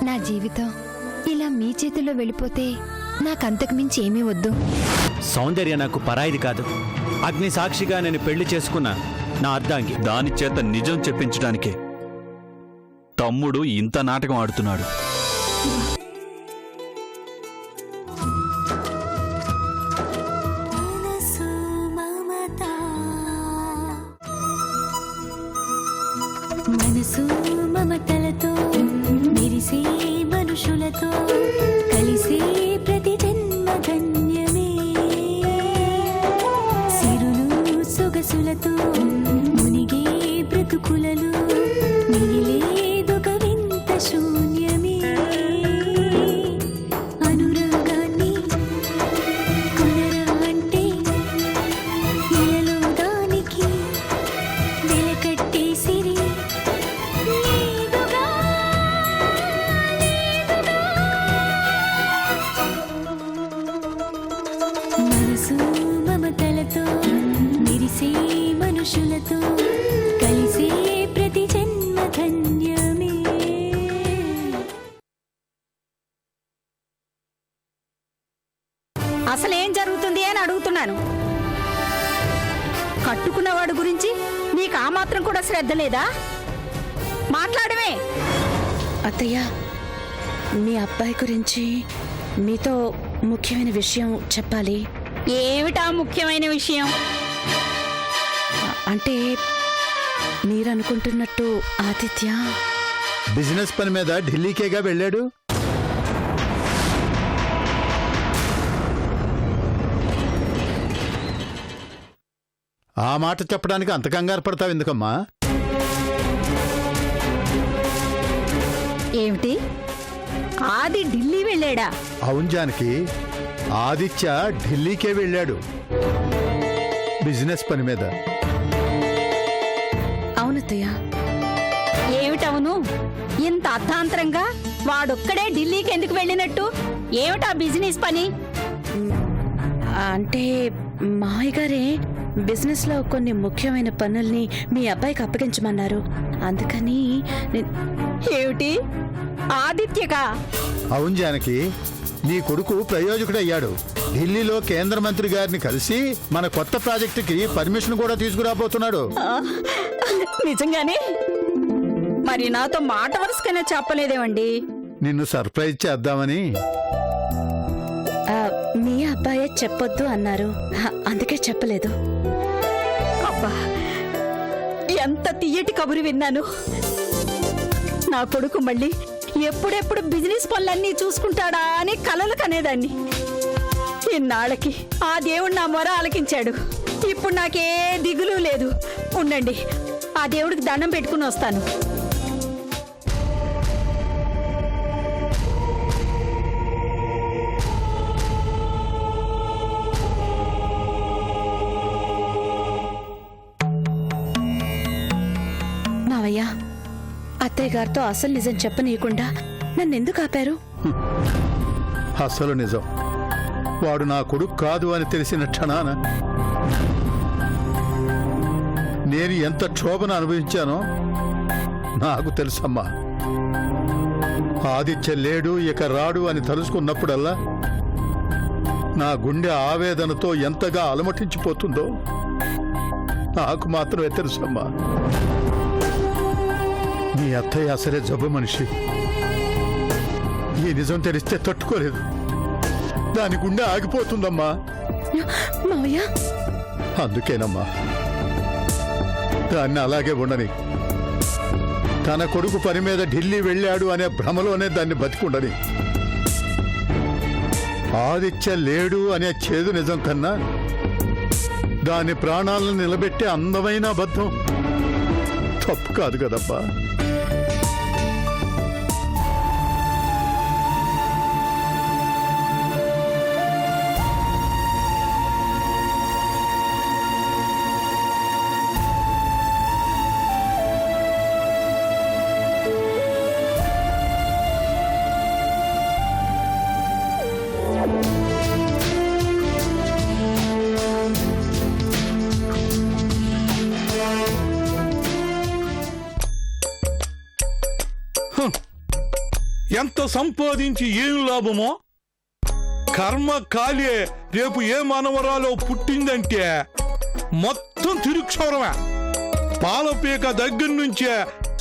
నా జీవితం ఇలా మీ చేతుల్లో వెళ్ళిపోతే నాకంతకు మించి ఏమీ వద్దు. సౌందర్య నాకు పరాయిది కాదు. అగ్ని సాక్షిగా నేను పెళ్లి చేసుకున్న నా అర్ధాంగి. దాని చేత నిజం చెప్పించడానికే తమ్ముడు ఇంత నాటకం ఆడుతున్నాడు. మనసు మమతలతో మెరిసే మనుషులతో కలిసే ప్రతి జన్మ ధన్యమే. సిరులు సొగసులతో మునిగే బ్రతుకులలో మిగిలేదొక వింత శూన్యమే. అనురాగాన్ని కొనరా అంటే ఇలలో దానికి వెలకట్టేసిరి లేదుగా. మనసు మమతలతో మెరిసే మనుషులతో కలిసే ప్రతి జన్మ ధన్యమే. అసలేం జరుగుతుంది అని అడుగుతున్నాను. కట్టుకున్నవాడు గురించి నీకు ఆ మాత్రం కూడా శ్రద్ధ లేదా? మాట్లాడమే. అత్తయ్య, మీ అబ్బాయి గురించి మీతో ముఖ్యమైన విషయం చెప్పాలి. ఏమిటా ముఖ్యమైన విషయం? అంటే మీరనుకుంటున్నట్టు ఆదిత్య బిజినెస్ పని మీద ఢిల్లీకేగా వెళ్ళాడు. ఆ మాట చెప్పడానికి అంత కంగారు పడతావు ఎందుకమ్మా? ఏమిటి, ఆది ఢిల్లీ వెళ్ళాడా? అవును జానకి, ఆదిత్య ఢిల్లీకే వెళ్ళాడు బిజినెస్ పని మీద. అవునత్తయ్య. ఏమిటవును? ఇంత అర్థాంతరంగా వాడొక్కడే ఢిల్లీకి ఎందుకు వెళ్ళినట్టు? ఏమిటా బిజినెస్ పని? అంటే మావయ్య గారే బిజినెస్ లో కొన్ని ముఖ్యమైన పనుల్ని మీ అబ్బాయికి అప్పగించమన్నారు. అందుకని ఏమిటి, ఆదిత్యగా? అవును జానకి, నీ కొడుకు ప్రయోజకుడయ్యాడు. ఢిల్లీలో కేంద్ర మంత్రి గారిని కలిసి మన కొత్త ప్రాజెక్టుకి పర్మిషన్ కూడా తీసుకురాబోతున్నాడు. నిజంగానే? మరి నాతో మాట వరుసకైనా చెప్పలేదేమండి? నిన్ను సర్ప్రైజ్ చేద్దామని. మీ అబ్బాయే చెప్పొద్దు అన్నారు, అందుకే చెప్పలేదు. అబ్బా, ఎంత తీయటి కబురు విన్నాను. నా కొడుకు మళ్ళీ ఎప్పుడెప్పుడు బిజినెస్ పనులన్నీ చూసుకుంటాడా అని కలలు కనేదాన్ని. ఇన్నాళ్ళకి ఆ దేవుడు నా మొర ఆలకించాడు. ఇప్పుడు నాకే దిగులు లేదు. ఉండండి, ఆ దేవుడికి దండం పెట్టుకుని వస్తాను. మావయ్య, అత్తయ్య గారితో అసలు నిజం చెప్పనీయకుండా నన్నెందుకు ఆపారు? అసలు నిజం, వాడు నా కొడుకు కాదు అని తెలిసిన క్షణాన నేను ఎంత క్షోభను అనుభవించానో నాకు తెలుసమ్మా. ఆదిత్య లేడు, ఇక రాడు అని తలుసుకున్నప్పుడల్లా నా గుండె ఆవేదనతో ఎంతగా అలమటించిపోతుందో నాకు మాత్రమే తెలుసమ్మా. నీ అత్తయ్య అసలే జబ్బు మనిషి. ఈ నిజం తెలిస్తే తట్టుకోలేదు. దాని గుండె ఆగిపోతుందమ్మా. మావయ్య, అందుకేనమ్మా దాన్ని అలాగే ఉండని. తన కొడుకు పని మీద ఢిల్లీ వెళ్ళాడు అనే భ్రమలోనే దాన్ని బతికుండని. ఆదిత్య లేడు అనే చేదు నిజం కన్నా దాని ప్రాణాలను నిలబెట్టే అందమైన అబద్ధం తప్పు కాదు కదబ్బా. ఎంత సంపాదించి ఏం లాభమో? కర్మ కాలే రేపు ఏ మనవరాలో పుట్టిందంటే మొత్తం తిరుక్షవరమే. పాలపీక దగ్గర నుంచే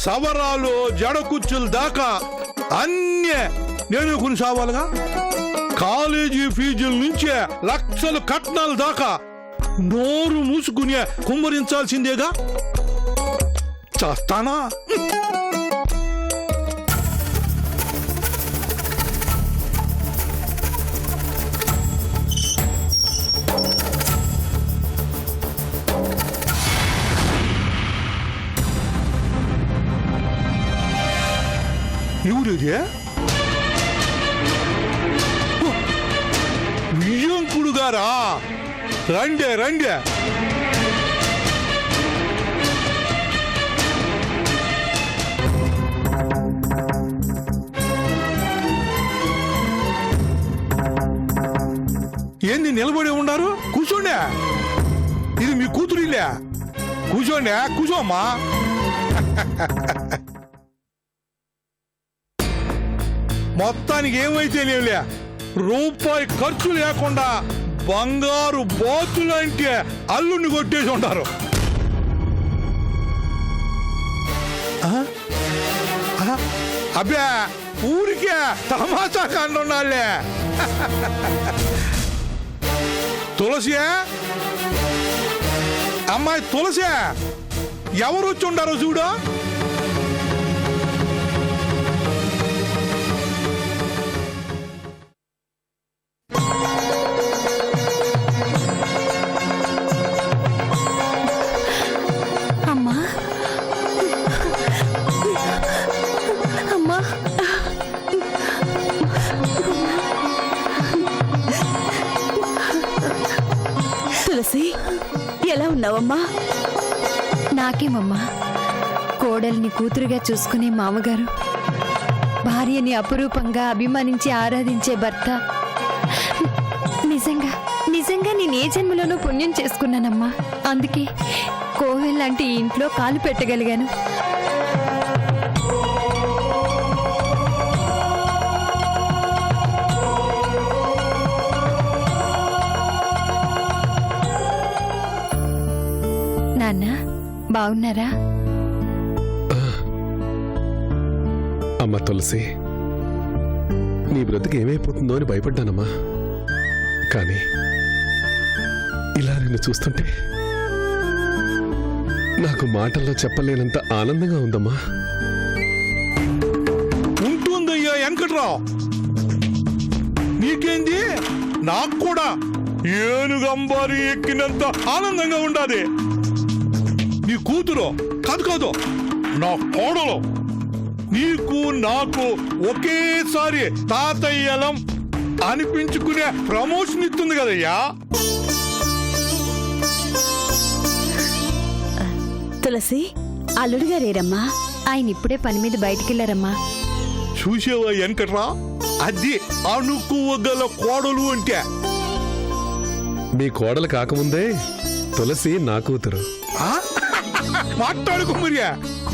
సవరాలు జడకుచ్చుల దాకా అన్నీ నేను కొనిసావాలిగా. కాలేజీ ఫీజుల నుంచే లక్షల కట్నాల దాకా నోరు మూసుకునే కుమ్మరించాల్సిందేగా. చేస్తానా? ఎవరేది? విజయంకుడు గారా? రండే రండే. ఏంది నిలబడి ఉన్నారు? కూర్చోండి. ఇది మీ కూతురిలే. కూర్చోండి, కూర్చోమ్మా. మొత్తానికి ఏమైతే లేవులే, రూపాయి ఖర్చు లేకుండా బంగారు బాతులంటే అల్లుడిని కొట్టేసి ఉంటారు. అబ్బే ఊరికే తమాషా కండున్నాళ్లే. తులసి, అమ్మాయి తులసి, ఎవరు వచ్చి ఉండారో చూడు. తులసి, ఎలా ఉన్నావమ్మా? నాకేమమ్మా, కోడల్ని కూతురుగా చూసుకునే మామగారు, భార్యని అపురూపంగా అభిమానించి ఆరాధించే భర్త. నిజంగా నిజంగా నేను ఏ జన్మలోనూ పుణ్యం చేసుకున్నానమ్మా. అందుకే కోవెల్ లాంటి ఈ ఇంట్లో కాలు పెట్టగలిగాను. నాన్న, బాగున్నారా? అమ్మ తులసి, నీ బ్రతుకు ఏమైపోతుందో అని భయపడ్డానమ్మా. కానీ ఇలా నిన్ను చూస్తుంటే నాకు మాటల్లో చెప్పలేనంత ఆనందంగా ఉందమ్మా. ఉంటుందయ్యా వెంకట్రావు, నీకేంది? నాకు కూడా ఏనుగంబారి ఎక్కినంత ఆనందంగా ఉండాలి. నీ కూతురు కాదు కాదు, నా కోడలు. నీకు నాకు ఒకేసారి తాతయ్యలం అనిపించుకునే ప్రమోషన్ ఇస్తుంది కదయ్యా. తులసి, అల్లుడు గారేరమ్మా? ఆయన ఇప్పుడే పని మీద బయటికెళ్లారమ్మా. చూసేవా వెంకట్రా, అది అనుకోగల కోడలు అంటే. మీ కోడలు కాకముందే తులసి నా కూతురు. మాట్లాడుకో మరియా,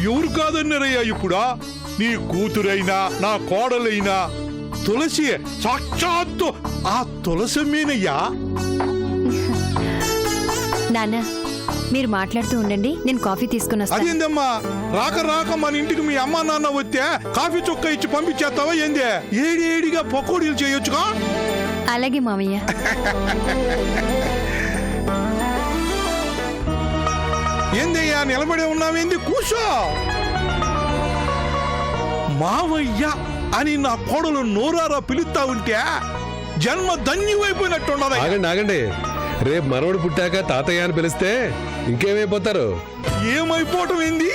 ఎవరు కాదన్నారయ్యా ఇప్పుడా? నీ కూతురైనా నా కోడలైనా తులసి సాక్షాత్తు ఆ తులసమేనయ్యా. నాన్న, మీరు మాట్లాడుతూ ఉండండి, నేను కాఫీ తీసుకుని వస్తాను. అదేందమ్మా, రాక రాక మన ఇంటికి మీ అమ్మా నాన్న వస్తే కాఫీ చొక్క ఇచ్చి పంపించేస్తావా ఏందే? ఏడి ఏడిగా పకోడీలు చేయొచ్చుగా. అలాగే మామయ్య. ఏందయ్యా నిలబడే ఉన్నావేంది? కూర్చో. మావయ్య అని నా కోడలు నోరారా పిలుస్తా ఉంటే జన్మ ధన్యమైపోయినట్టున్నది. ఆగండి ఆగండి, రేపు మనవడు పుట్టాక తాతయ్య అని పిలిస్తే ఇంకేమైపోతారు? ఏమైపోవటం ఏంది?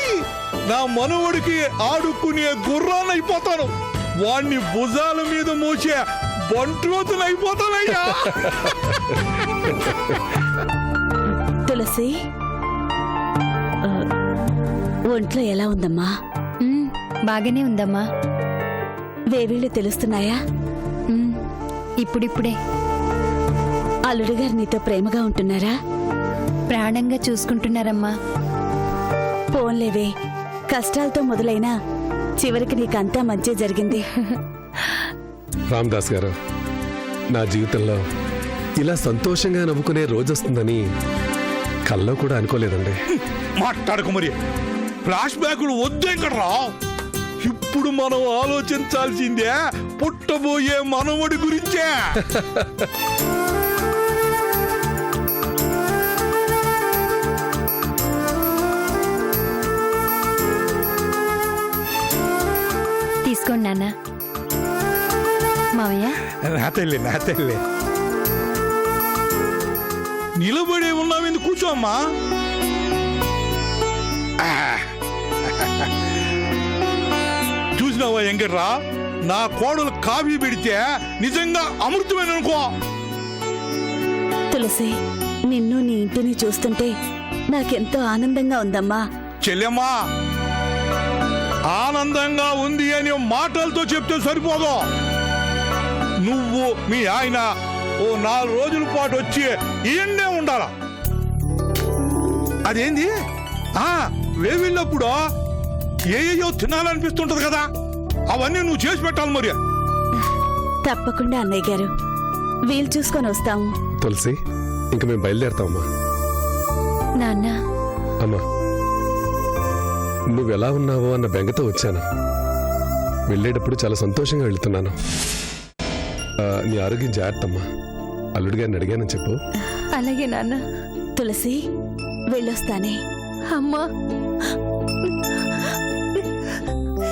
నా మనవడికి ఆడుకునే గుర్రాన్నైపోతాను. వాణ్ణి భుజాల మీద మోసే బంట్రోతునైపోతానయ్యా. తులసి, ఒంట్లో ఎలా ఉందమ్మా? బాగానే ఉందమ్మా. వేవీళ్ళు తెలుస్తున్నాయా? ఇప్పుడిప్పుడే. అల్లుడు గారు నీతో ప్రేమగా ఉంటున్నారా? ప్రాణంగా చూసుకుంటున్నారమ్మా. పోన్లేవే, కష్టాలతో మొదలైనా చివరికి నీకంతా మంచి జరిగింది. రామదాస్ గారు, నా జీవితంలో ఇలా సంతోషంగా నవ్వుకునే రోజు వస్తుందని కల్లో కూడా అనుకోలేదండి. మాట్లాడకు మరి. ఫ్లాష్ బ్యాకులు వద్దు వెంకట్రా. ఇప్పుడు మనం ఆలోచించాల్సిందే పుట్టబోయే మనవడి గురించే. తీసుకోండి నాన్న. మావయ్య, నా తల్లి నిలబడే ఉన్నావు, కూర్చో అమ్మా. చూసినావా వెంకట్రా, నా కోడలు కాఫీ పెడితే నిజంగా అమృతమైన అనుకో. తులసి, నిన్ను నీ ఇంటిని చూస్తుంటే నాకెంతో ఆనందంగా ఉందమ్మా. చెల్లెమ్మా, ఆనందంగా ఉంది అని మాటలతో చెప్తే సరిపోదు. నువ్వు మీ ఆయన ఓ 4 రోజుల పాటు వచ్చి ఈయన్నే ఉండాలా. అదేంది వేవిళ్ళప్పుడు ఏయో తినాలనిపిస్తుంటది కదా, అవన్నీ నువ్వు చేసి పెట్టాలి మరి. తప్పకుండా అన్నయ్య గారు, వీలు చూసుకొని వస్తాము. తులసి, ఇంక మేము బయలుదేరతామమ్మా. నాన్న, అమ్మా, నువ్వెలా ఉన్నావో అన్న బెంగతో వచ్చాను. వెళ్ళేటప్పుడు చాలా సంతోషంగా వెళ్తున్నాను. నీ ఆరోగ్యం జాగ్రత్తమ్మా. అల్లుడి గారిని అడిగానని చెప్పు. అలాగే నాన్న. తులసి, వెళ్ళొస్తానే. అమ్మా,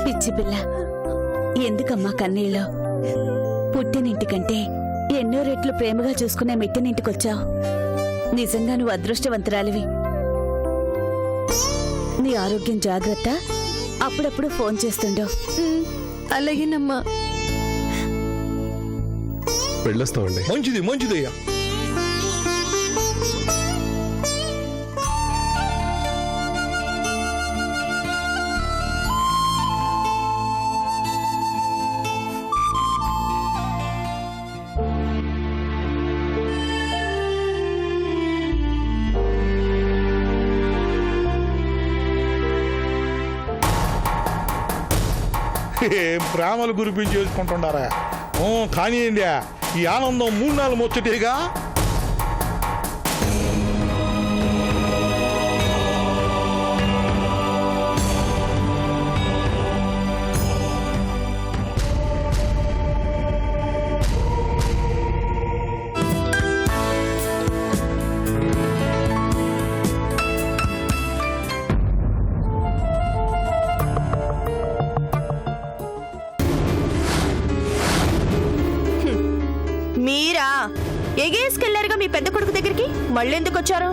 పిచ్చి పిల్ల, ఎందుకమ్మా కన్నీళ్ళు? పుట్టినింటికంటే ఎన్నో రెట్లు ప్రేమగా చూసుకునే మెట్టినింటికొచ్చావు. నిజంగా నువ్వు అదృష్టవంతురాలివి. నీ ఆరోగ్యం జాగ్రత్త. అప్పుడప్పుడు ఫోన్ చేస్తుండో. అలాగేనమ్మా. వెళ్ళొస్తామండి. మంచిదయ్యా. ఏం ప్రేమలు గురిపించి చేసుకుంటున్నారా? కానీ ఈ ఆనందం 3 నాలుగు ముచ్చటేగా. మీరా ఎగేసుకెళ్లారుగా మీ పెద్ద కొడుకు దగ్గరికి, మళ్ళీ ఎందుకు వచ్చారు?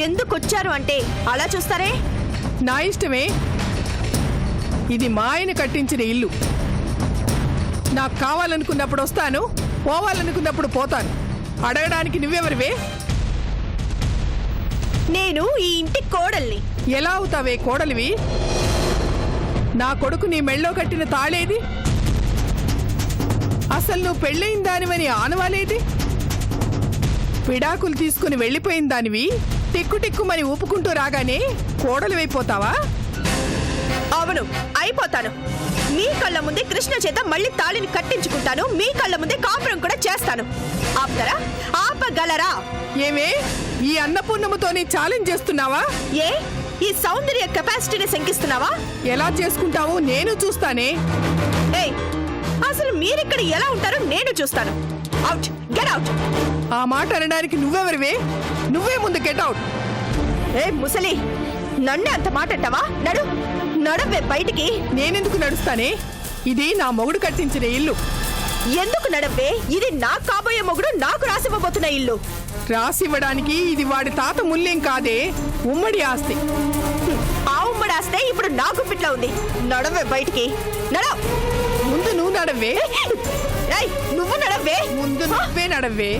ఎందుకు వచ్చారు అంటే అలా చూస్తారే? నా ఇష్టమే. ఇది మా ఆయన కట్టించిన ఇల్లు. నాకు కావాలనుకున్నప్పుడు వస్తాను, పోవాలనుకున్నప్పుడు పోతాను. అడగడానికి నువ్వెవరివే? నేను ఈ ఇంటి కోడల్ని. ఎలా అవుతావే కోడలివి? నా కొడుకు నీ మెళ్ళో కట్టిన తాళేది? అసలు నువ్వు పెళ్ళయిన దానివని ఆనవాలేది? విడాకులు తీసుకుని వెళ్ళిపోయిన దానివి టిక్కుటిక్కుమని ఊపుకుంటూ రాగానే కోడలివైపోతావా? అవును, అయిపోతాను. మీ కళ్ళ ముందే కృష్ణ చేత మళ్ళీ తాళిని కట్టించుకుంటాను. మీ కళ్ళ ముందే కాపురం కూడా చేస్తాను. ఆపుతారా? ఆపగలరా? ఏమే, ఈ అన్నపూర్ణముతోనే ఛాలెంజ్ చేస్తున్నావా? ఏ ఈ సౌందర్య కెపాసిటీని శంకిస్తున్నావా? ఎలా చేసుకుంటావో నేను చూస్తానే. ఏయ్, అసలు మీరిక్కడ ఎలా ఉంటారో నేను చూస్తాను. Out, get out. ఆ మాట అనడానికి నువ్వెవరివే? నువ్వే ముందు గెట్ అవుట్. ఏ ముసలి, నన్నే అంత మాట అంటావా? నడవే బయటికి. నేనెందుకు నడుస్తానే? ఇది నా మొగుడు కట్టించిన ఇల్లు. ఎందుకు నడవే? ఇది నా కాబోయే మొగుడు నాకు రాసివ్వబోతున్న ఇల్లు. రాసివ్వడానికి ఇది వాడి తాత ముల్లేం కాదే, ఉమ్మడి ఆస్తి. ఆ ఉమ్మడి ఆస్తే ఇప్పుడు నా గుప్పిట్లో ఉంది. నడవే బయటికి. ముందు నువ్వు నడవే. నువ్వు నడవే. ముందు నువ్వే నడవే.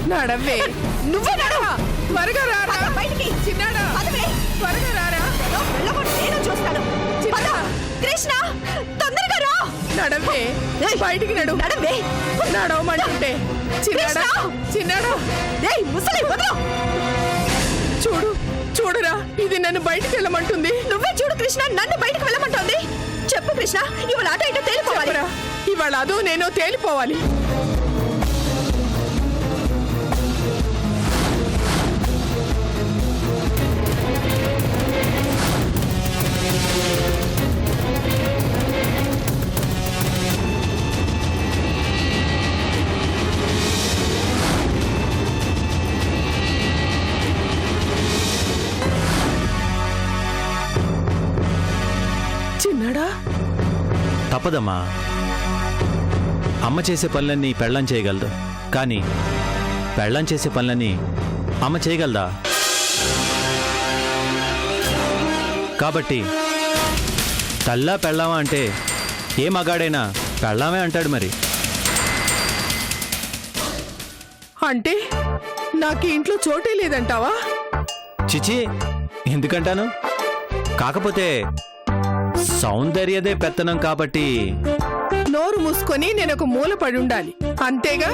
నువ్వే నడవ. త్వరగా రా బయటికి. చిన్నాడా. బయటికి నడు. నడవే. నడవమంటుంటే చిన్నాడా, చిన్నాడా, ఏయ్ ముసలి వదలు. చూడురా, ఇది నన్ను బయటికి వెళ్ళమంటుంది. నువ్వే చూడు కృష్ణ, నన్ను బయటకు వెళ్ళమంటోంది. చెప్పు కృష్ణ, ఇవాళ ఆట ఇటో తేలిపోవాలి. చెప్పరా, ఇవాళ అదో నేనో తేలిపోవాలి. చిన్నాడా, తప్పదమ్మా. అమ్మ చేసే పనులన్నీ పెళ్ళం చేయగలదు, కానీ పెళ్ళం చేసే పనులన్నీ అమ్మ చేయగలదా? కాబట్టి తల్లా పెళ్ళామా అంటే ఏ మగాడైనా పెళ్ళామే అంటాడు. మరి అంటే నాకు ఇంట్లో చోటే లేదంటావా? చిచి, ఎందుకంటాను? కాకపోతే సౌందర్యదే పెత్తనం కాబట్టి. నోరు మూసుకొని నేను ఒక మూల పడి ఉండాలి, అంతేగా?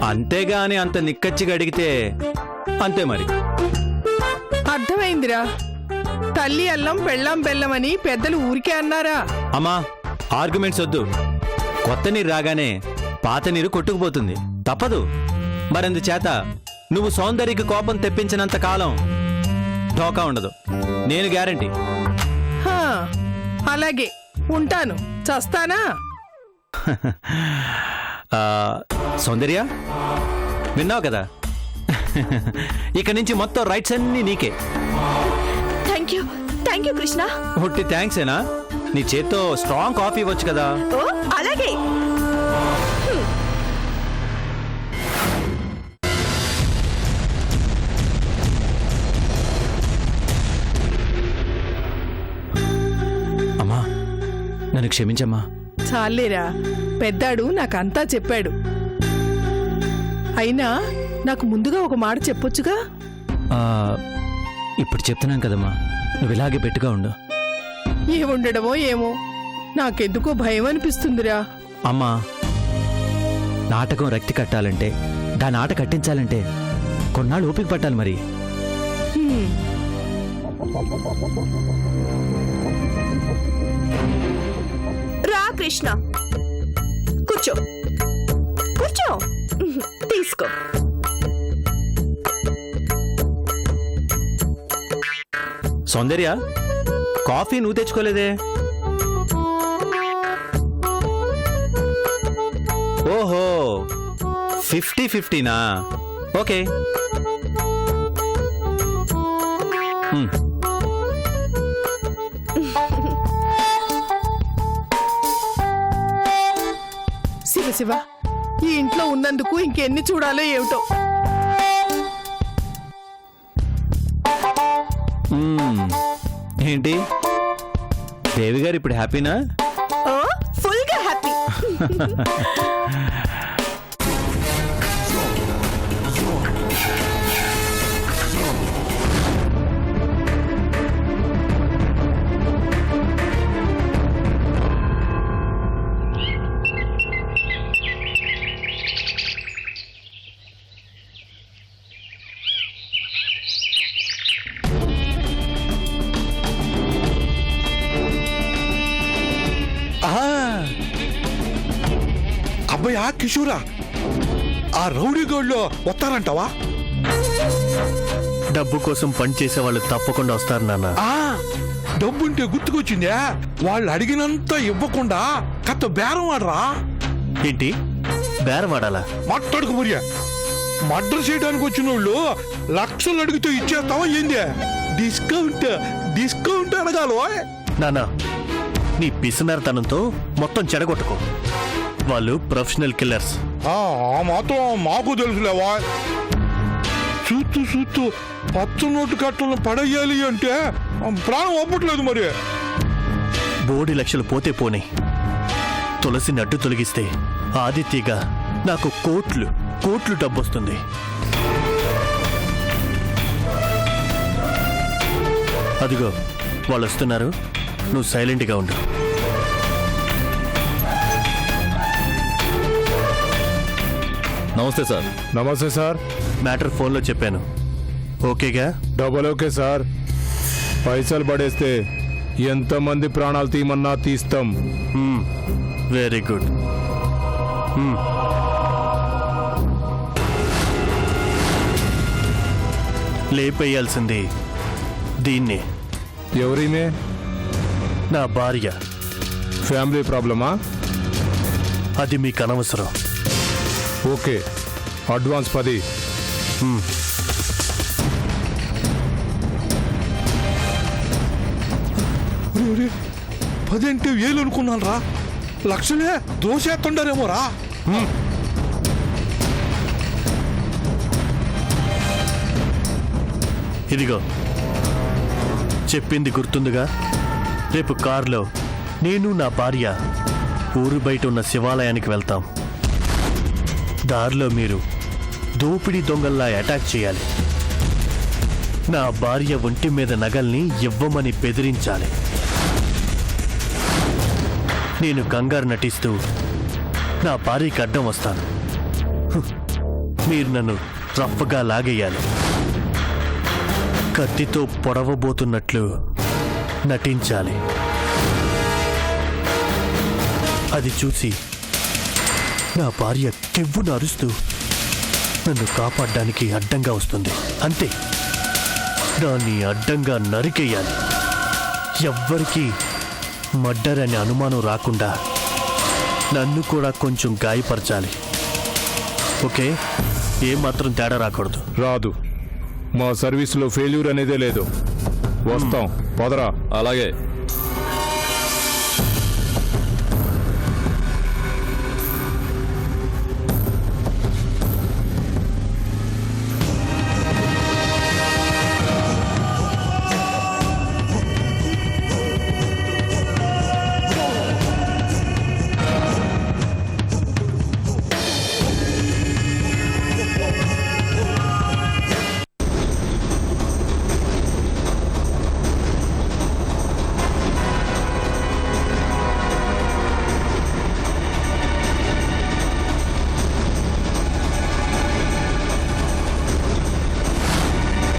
అంతేగా అని అంత నిక్కచ్చిగా అడిగితే అంతే మరి. అర్థమైందిరా. తల్లి అల్లం పెళ్ళాం బెల్లం అని పెద్దలు ఊరికే అన్నారా? అమ్మా, ఆర్గ్యుమెంట్స్ వద్దు. కొత్త నీరు రాగానే పాత నీరు కొట్టుకుపోతుంది, తప్పదు. మరందుచేత నువ్వు సౌందర్యకి కోపం తెప్పించినంత కాలం ఢోకా ఉండదు. నేను గ్యారంటీ. హా, అలాగే ఉంటాను. చస్తానా? సౌందర్య, విన్నావు కదా, ఇక నుంచి మొత్తం రైట్స్ అన్నీ నీకే. Thank you Krishna. ఉట్టి థ్యాంక్స్ ఏనా? నీ చేత్తో స్ట్రాంగ్ కాఫీ ఇవ్వచ్చు కదా. ఓ అలాగే. అమ్మా, నన్ను క్షమించమ్మా. చాలేరా, పెద్దాడు నాకంతా చెప్పాడు. అయినా నాకు ముందుగా ఒక మాట చెప్పొచ్చుగా. ఇప్పుడు చెప్తున్నాను కదమ్మా, నువ్వు ఇలాగే పెట్టుగా ఉండు. ఏముండడమో ఏమో, నాకెందుకో భయం అనిపిస్తుందిరా. అమ్మా, నాటకం రక్తి కట్టాలంటే, దాని ఆట కట్టించాలంటే కొన్నాళ్ళు ఓపిక పట్టాలి మరి. రా కృష్ణ, కూర్చో కూర్చో, తీసుకో. సౌందర్య, కాఫీ నువ్వు తెచ్చుకోలేదే? ఓహో, 50-50నా? ఓకే. శివ, ఈ ఇంట్లో ఉన్నందుకు ఇంకెన్ని చూడాలో ఏమిటో. ఏంటి దేవి గారు ఇప్పుడు హ్యాపీనా? ఓ, ఫుల్ గా హ్యాపీ. అబ్బాయి కిషోరా, ఆ రౌడీ గోళ్ళు వస్తారంటావా? డబ్బు కోసం పని చేసే వాళ్ళు తప్పకుండా వస్తారు నాన్న. డబ్బుంటే గుర్తుకొచ్చిందే, వాళ్ళు అడిగినంత ఇవ్వకుండా కత్త బేరం ఆడరా. ఏంటి బేరం ఆడాలా? మాట్లాడుకు మరియా, మర్డర్ చేయడానికి వచ్చిన వాళ్ళు లక్షలు అడిగితే ఇచ్చేస్తావా ఏంది? డిస్కౌంట్ అడగాలో? నానా, నీ పిసినారితనంతో మొత్తం చెడగొట్టుకో. వాళ్ళు ప్రొఫెషనల్ కిల్లర్స్. ఆ మాత్రం మాకు తెలుసులేవా. చూస్తూ పచ్చ నోటు కట్టలను పడేయాలి అంటే ప్రాణం ఒప్పట్లేదు. మరి బోడి లక్షలు పోతే పోనీ, తులసిని అడ్డు తొలగిస్తే ఆదిత్యగా నాకు కోట్లు డబ్బొస్తుంది. అదిగో వాళ్ళు వస్తున్నారు, నువ్వు సైలెంట్గా ఉండు. నమస్తే సార్. నమస్తే సార్. మ్యాటర్ ఫోన్లో చెప్పాను, ఓకేగా? Double okay sir. పైసలు పడేస్తే ఎంతమంది ప్రాణాలు తీయమన్నా తీస్తాం. Very good. లేపేయాల్సింది దీన్ని. ఎవరిమే? నా భార్య. ఫ్యామిలీ ప్రాబ్లమా? అది మీకు అనవసరం. Okay, advance 10. పదేంటి వేలు అనుకున్నాను రా, లక్షలే దోషేస్తుండారేమో రా. ఇదిగో చెప్పింది గుర్తుందిగా? రేపు కారులో నేను నా భార్య ఊరు బయట ఉన్న శివాలయానికి వెళ్తాం. దారిలో మీరు దోపిడీ దొంగల్లా అటాక్ చేయాలి. నా భార్య ఒంటి మీద నగల్ని ఇవ్వమని బెదిరించాలి. నేను కంగారు నటిస్తూ నా భార్యకి అడ్డం వస్తాను. మీరు నన్ను రఫ్గా లాగేయాలి. కత్తితో పొడవబోతున్నట్లు నటించాలి. అది చూసి నా భార్య కెవ్వును అరుస్తూ నన్ను కాపాడడానికి అడ్డంగా వస్తుంది. అంతే, దాన్ని అడ్డంగా నరికేయాలి. ఎవ్వరికీ మర్డర్ అనే అనుమానం రాకుండా నన్ను కూడా కొంచెం గాయపరచాలి. ఓకే? ఏమాత్రం తేడా రాకూడదు. రాదు. మా సర్వీసులో ఫెయిల్యూర్ అనేదే లేదు. వస్తాం, పదరా. అలాగే.